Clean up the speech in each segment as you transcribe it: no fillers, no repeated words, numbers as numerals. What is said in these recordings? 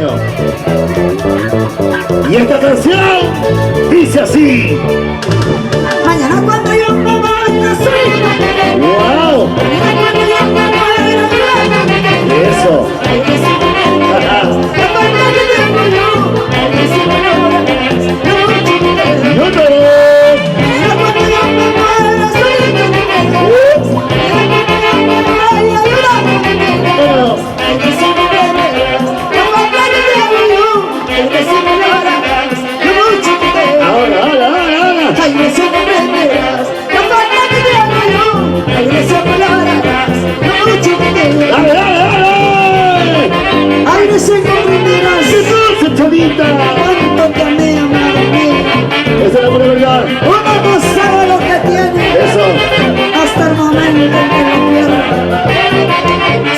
cariño. Y esta canción dice así. Mañana cuando yo me vaya soy. ¡Wow! Mañana cuando yo me vaya Eso. Yo te cuánto te amé, amado mío. esa es la pura verdad. Uno no sabe lo que tiene Eso. hasta el momento en que lo pierde.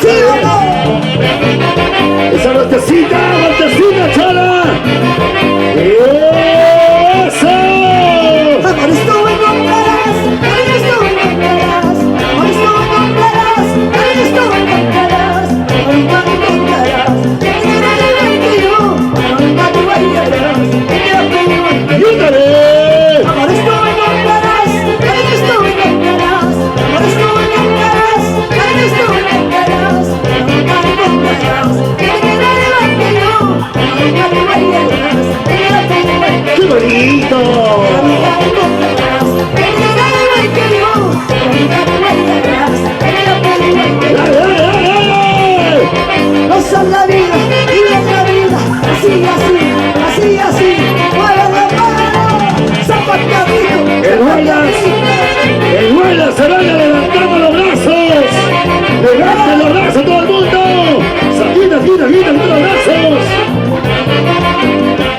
¿Sí o no? Esa vueltecita, chola. Eso. Amor, estuve con caras, amor, estuve con caras, amor, estuve con caras, amor, estuve con caras, amor, nunca con caras. Que era igual que yo, amor, nunca te vayas, que era igual que yo. ¡Ayúdame! Amor, estuve con caras, amor, estuve con caras, amor, estuve con caras, amor, estuve con caras, amor, nunca con caras. Que era igual que yo, amor, nunca te vayas, que era igual que yo. ¡Qué bonito! ¡Dale, dale, dale! Goza la vida, vive la vida, así, así, así, así, mueve la mano, zapateadito, El Huaylas se vaya levantando los brazos. Levanten los brazos todo el mundo. Quita los brazos.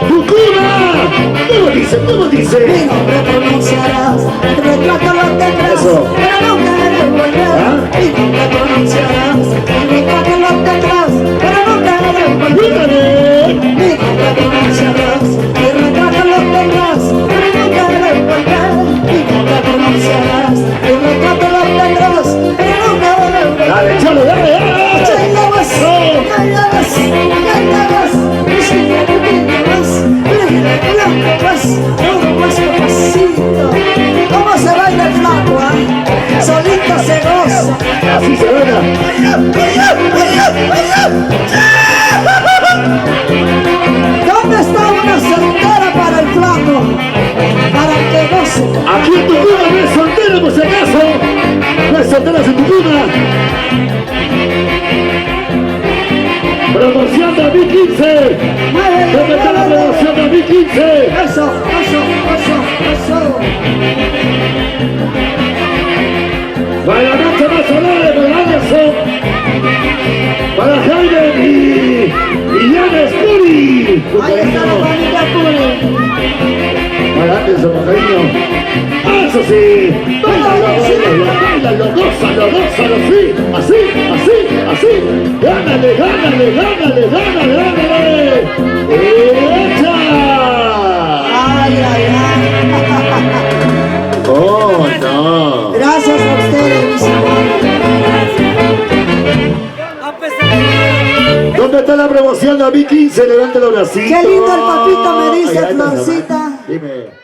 ¡Tucuna! ¿Cómo dice? mi nombre pronunciarás, el retrato lo tendrás, Eso. pero nunca debes volver. ¿Ah? Mi nombre pronunciarás, el retrato lo tendrás, pero nunca debes volver. ¡Ayúdame! Mi nombre pronunciarás, mi retrato lo tendrás, pero nunca debes volver. Mi nombre pronunciarás, mi retrato lo tendrás, pero nunca debes volver. ¡Dale, cholo, dale, dale! ¿Cómo se baila el flaco, solito se goza. Así se baila. ¿Dónde está una soltera para el flaco? Para que goce. Aquí en Tucuna no es soltera por si acaso. No es soltera en Tucuna. Promoción 2015. ¿Dónde está la promoción 2015? Eso. Para la noche más solar de Anderson. Para Jaime y Janes Puri. Ahí está la familia Puri. Para Anderson, con cariño. Eso sí. Báilalo, gózalo, sí. Así. Gánale. ¡Echa! Ay. ¡Oh, no! Gracias a ustedes, mis amores. ¿Dónde está la promoción 2015? Levanta los bracitos. Qué lindo el papito me dice, Ahí está, Florcita. Dime.